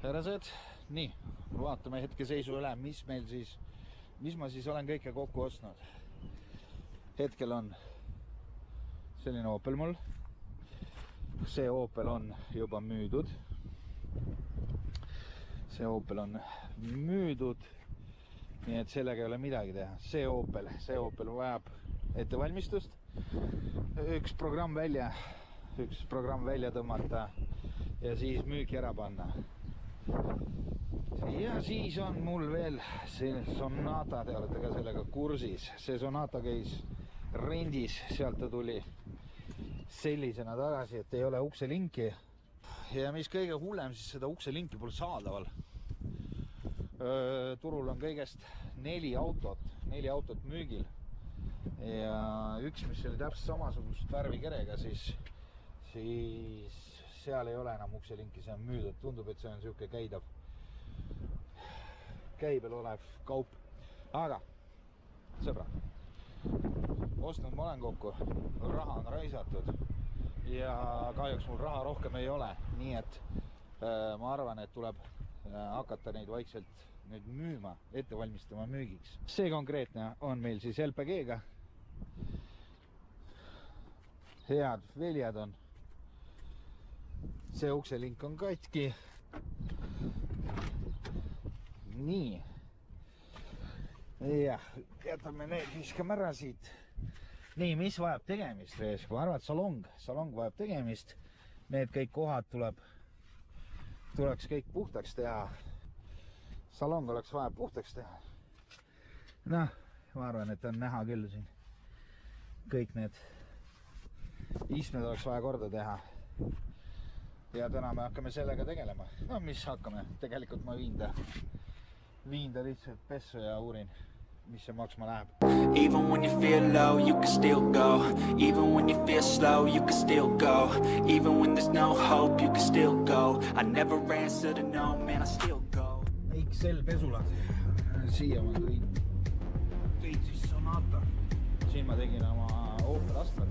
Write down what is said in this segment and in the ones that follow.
Härrased, nii, vaatame hetkeseisu üle, mis ma siis olen kõike kokku ostnud. Hetkel on selline Opel mul. See Opel on juba müüdud. Nii et sellega ei ole midagi teha. See Opel vajab ettevalmistust. Üks programm välja tõmmata ja siis müüki ära panna. Ja siis on mul veel see Sonata, te olete ka sellega kursis. See Sonata käis rendis, sealt ta tuli sellisena tagasi, et ei ole ukselinki. Ja mis kõige hullem, siis seda ukselinki pole saadaval. Turul on kõigest 4 autot müügil. Ja üks, mis oli täpselt samasugust värvikerega, siis seal ei ole enam ukselinki, see on müüdud. Tundub, et see on siuke käibel olev kaup. Aga, sõbra, ostnud ma olen kokku, raha on raisatud ja kahjuks mul raha rohkem ei ole. Nii et ma arvan, et tuleb hakata neid vaikselt nüüd müüma, ette valmistama müügiks. See konkreetne on meil siis LPG-ga. Head väljad on. See ukselink on katki. Nii. Ja, jätame need, viskame ära siit. Nii, mis vajab tegemist? Ma arvan, et salong vajab tegemist. Need kõik kohad tuleks kõik puhtaks teha. Salong oleks vaja puhtaks teha. Noh, ma arvan, et on näha küll siin. Kõik need istmed oleks vaja korda teha. Ja täna me hakkame sellega tegelema. No mis hakkame? Tegelikult ma viin ta lihtsalt pessu ja uurin, mis see maksma läheb. Even when you feel low, you can still go. Even when you feel slow, you can still go. Even when there's no hope, you can still go. I never answer to no, man, I still go. XL pesulad. Siia ma tõin siis Sonata. Siin ma tegin oma Opel Astrat.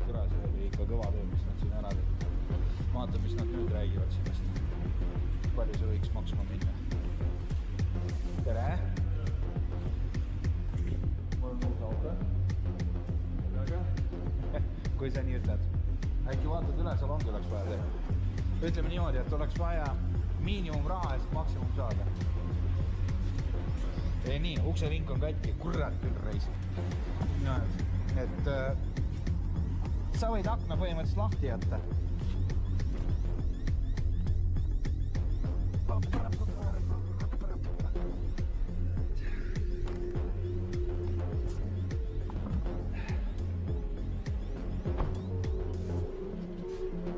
Küra, see oli ikka kõva töö, mis nad siin ära tegid. Vaata, mis nad nüüd räägivad sellest. Palju see võiks maksma minna. Tere! Mul on uus auto. Kui sa nii ütled. Äkki vaatad üle, salongi oleks vaja teha. Ütleme niimoodi, et oleks vaja miinimum raha eest maksimum saada. Nii, ukselink on katki. Kurat küll reis. Et sa võid akna põhimõtteliselt lahti jätta.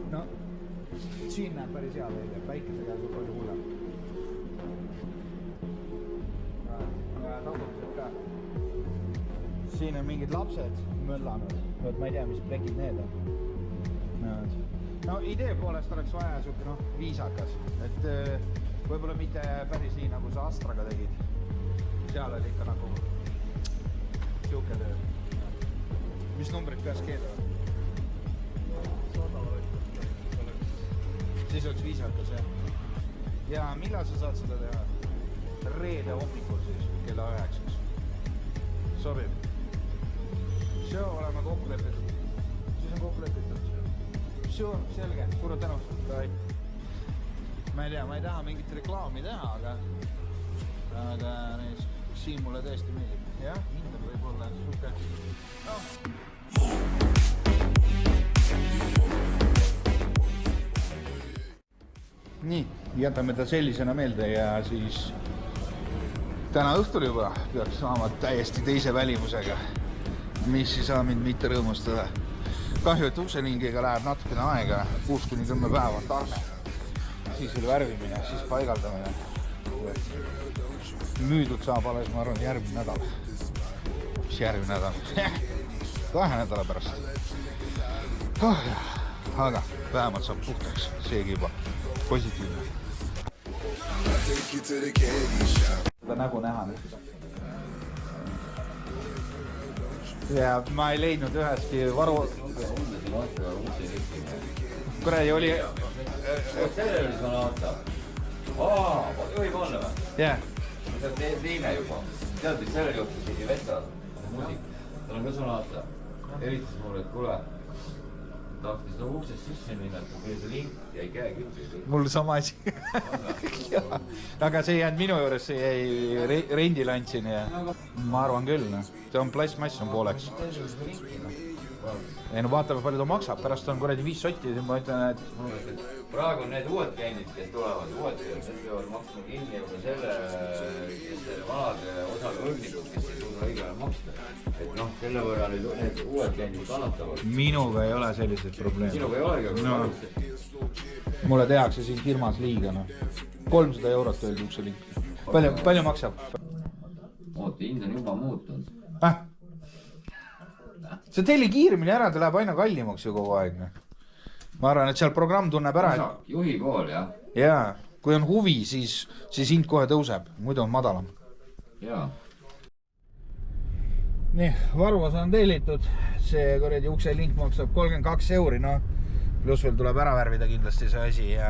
No, siin näeb päris hea välja, päikesega on palju hullem. Ja tagumised ka. Siin on mingid lapsed möllanud, ma ei tea, mis plekid need on. No idee poolest oleks vaja siuke viisakas, et võib-olla mitte päris nii, nagu sa Astraga tegid. Seal oli ikka nagu siuke töö. Mis numbrid peas keedavad? 100 oleks. Siis oleks viisakas, jah. Ja millal sa saad seda teha? Reede hommikul siis, kella 9. Sobib. See oleme kokku lepitud. Siis on kokku lepitud. Sure, selge, suure tänu. Ma ei tea, ma ei taha mingit reklaami teha, aga siin mulle tõesti meeldib. Jah, hindab võib-olla suke. Nii, jätame ta sellisena meelde ja siis täna õhtul juba peaks saama täiesti teise välimusega, mis ei saa mind mitte rõõmustada. Kahju, et ukselingiga läheb natukene aega, 6-10 päeva on tarne. Siis oli värvimine, siis paigaldamine. Müüdud saab alles, ma arvan, järgmine nädal. Mis järgmine nädal? 2 nädala pärast. Aga vähemalt saab puhtaks, seegi juba positiivne. Seda nägu näha nüüd. Ja ma ei leidnud üheski varu... Kuradi oli... See oli Sonata. Juhib olla või? Jah. See on teine juba. Tead, mis sellel juhtus isegi Vestas, muusik. Tal on ka sõna aasta. Eritas mulle, et kuule, tahtis uksest sisse minna, et kui see link jäi käe küll. Mul sama asi. Aga see ei jäänud minu juures, see jäi rendile andsin ja ma arvan küll. See on plastmass on pooleks. Ei no vaatame, palju ta maksab. Pärast on kuradi 5 sotti. Ma ütlen, et praegu on need uued kliendid, kes tulevad. Uued kliendid, need peavad maksma kinni juba selle, kes vanade osale õrnikud, kes ei suuda õigele maksta. Et noh, selle võrra nüüd need uued kliendid kannatavad. minuga ei ole selliseid probleeme. Sinuga ei olegi, aga no. Mulle tehakse siin firmas liiga. No. 300 eurot öeldi ukse link. Palju maksab? Oota, hind on juba muutunud. See telli kiirmini ära, ta läheb aina kallimaks ju kogu aeg. Ma arvan, et seal programm tunneb ära. Juhi pool, jah? Jaa, kui on huvi, siis hind kohe tõuseb, muidu on madalam. Jaa. Nii, Varvas on tellitud. See kuradi ukse link maksab 32 euri, no. Pluss veel tuleb ära värvida kindlasti see asi ja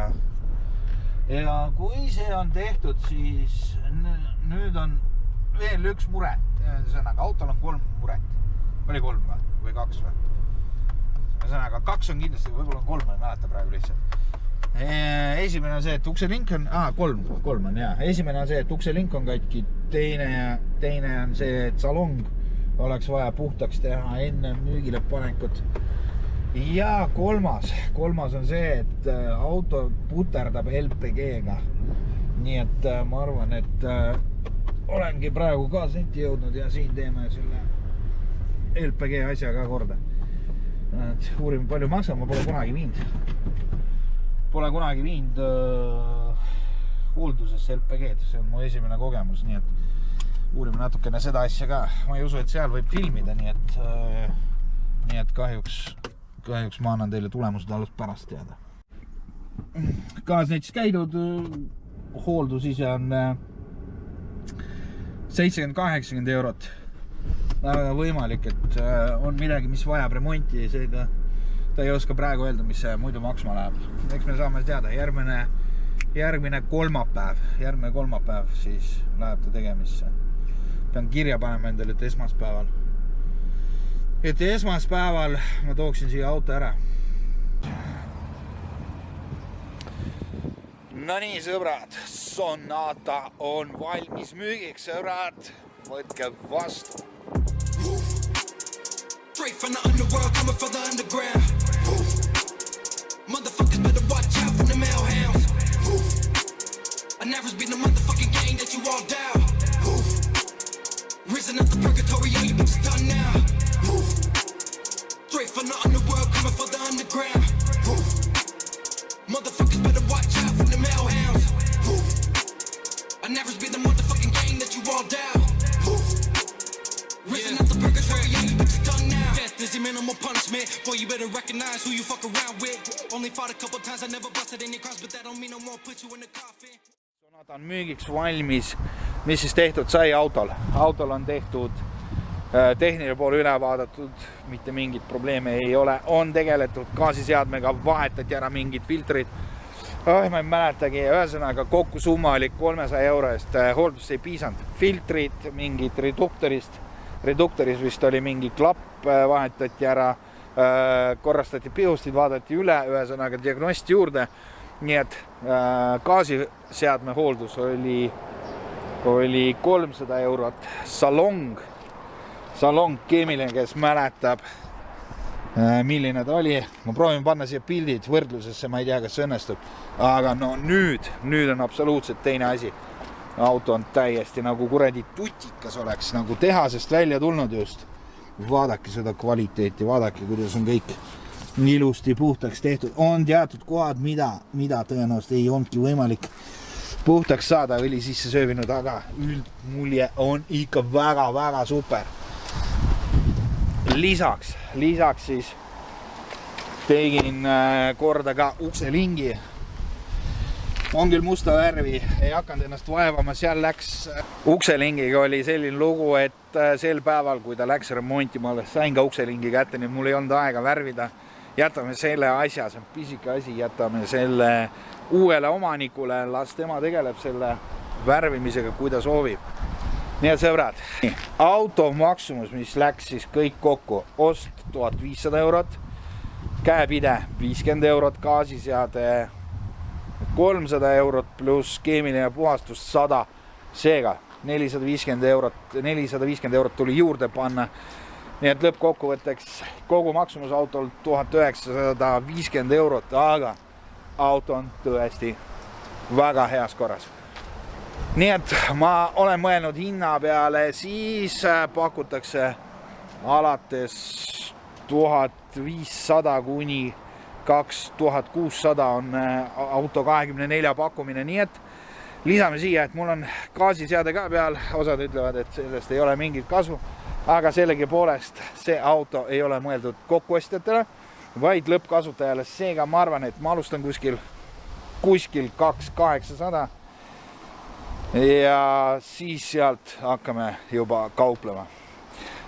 kui see on tehtud, siis nüüd on veel üks mure. Ühesõnaga, autol on 3 muret. Oli 3 või 2 või? Ühesõnaga, 2 on kindlasti, võib-olla on 3, ei mäleta praegu lihtsalt. Esimene on see, et ukse link on... 3 on, jah. Esimene on see, et ukse link on katki. Teine on see, et salong oleks vaja puhtaks teha enne müügile panekut. Ja kolmas on see, et auto puterdab LPG-ga. Nii et ma arvan, et olengi praegu ka senti jõudnud ja siin teeme selle LPG asja ka korda. Uurime, palju maksab, ma pole kunagi viinud hooldusesse LPG-d, see on mu esimene kogemus, nii et uurime natukene seda asja ka. Ma ei usu, et seal võib filmida, nii et kahjuks ma annan teile tulemused alles pärast teada. Kaas näiteks käidud hooldus ise on 70-80 eurot. Väga võimalik, et on midagi, mis vajab remonti, seega ta ei oska praegu öelda, mis see muidu maksma läheb. Eks me saame teada, järgmine kolmapäev siis läheb ta tegemisse. Pean kirja panema endale, et esmaspäeval ma tooksin siia auto ära. No nii, sõbrad, Sonata on valmis müügiks, sõbrad. Võtke vastu. Straight from the underworld, coming from the underground. Motherfuckers better watch out from the mailhounds. I never been the motherfucking gang that you all down. Risen out the purgatory, all you bitches done now. Straight from the underworld, coming from the underground. Motherfuckers better watch out from the mailhounds. I never been the motherfucking gang that you all down. Risen out the purgatory, all you bitches done now. Death is the minimal punishment. Boy, you better recognize who you fuck around with. Only fought a couple times, I never busted any cross, but that don't mean no more put you in the coffin. Sonata on müügiks valmis. Mis siis tehtud sai autol? Autol on tehtud tehniline pool üle vaadatud, mitte mingit probleeme ei ole. On tegeletud gaasiseadmega, vahetati ära mingid filtrid. Ma ei mäletagi, ühesõnaga kokku summa oli 300 euro eest. Hooldust ei piisanud. Filtrid, mingid reduktoris vist oli mingi klapp, vahetati ära, korrastati pihustid, vaadati üle, ühesõnaga diagnosti juurde. Nii et gaasiseadme hooldus oli 300 eurot. Salong keemiline, kes mäletab, milline ta oli. Ma proovin panna siia pildid võrdlusesse, ma ei tea, kas see õnnestub. Aga no nüüd on absoluutselt teine asi. Auto on täiesti nagu kuradi tutikas oleks, nagu tehasest välja tulnud just. Vaadake seda kvaliteeti, vaadake, kuidas on kõik ilusti puhtaks tehtud. On teatud kohad, mida tõenäoliselt ei olnudki võimalik puhtaks saada, õli sisse söövinud, aga üldmulje on ikka väga-väga super. Lisaks siis tegin korda ka ukselingi. On küll musta värvi, ei hakanud ennast vaevama, seal läks ukselingiga oli selline lugu, et sel päeval, kui ta läks remontima, sain ka ukselingi kätte, nii mul ei olnud aega värvida. Jätame selle asja, see on pisike asi, jätame selle uuele omanikule, las tema tegeleb selle värvimisega, kui ta soovib. Nii et sõbrad, auto maksumus, mis läks siis kõik kokku, ost 1500 eurot, käepide 50 eurot, gaasiseade 300 eurot pluss keemiline puhastus 100, seega 450 eurot tuli juurde panna. Nii et lõppkokkuvõtteks kogu maksumus autol 1950 eurot, aga auto on tõesti väga heas korras. Nii et ma olen mõelnud hinna peale, siis pakutakse alates 1500 kuni 2600 on auto 24 pakkumine, nii et lisame siia, et mul on gaasiseade ka peal, osad ütlevad, et sellest ei ole mingit kasu, aga sellegi poolest see auto ei ole mõeldud kokkuostjatele, vaid lõppkasutajale, seega ma arvan, et ma alustan kuskil 2800 ja siis sealt hakkame juba kauplema.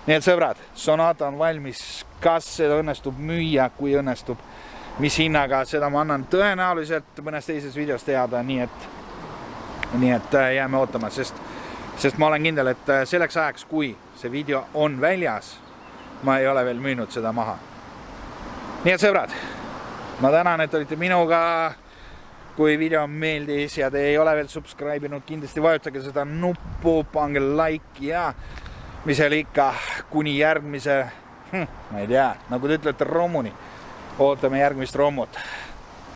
Nii et sõbrad, Sonata on valmis, kas seda õnnestub müüa, kui õnnestub, mis hinnaga, seda ma annan tõenäoliselt mõnes teises videos teada, nii et jääme ootama, sest ma olen kindel, et selleks ajaks, kui see video on väljas, ma ei ole veel müünud seda maha. Nii et sõbrad, ma tänan, et olite minuga. Kui video meeldis ja te ei ole veel subscribe'inud, kindlasti vajutage seda nuppu, pange like ja mis oli ikka kuni järgmise, ma ei tea, nagu te ütlete, rommuni. Ootame järgmist rommut.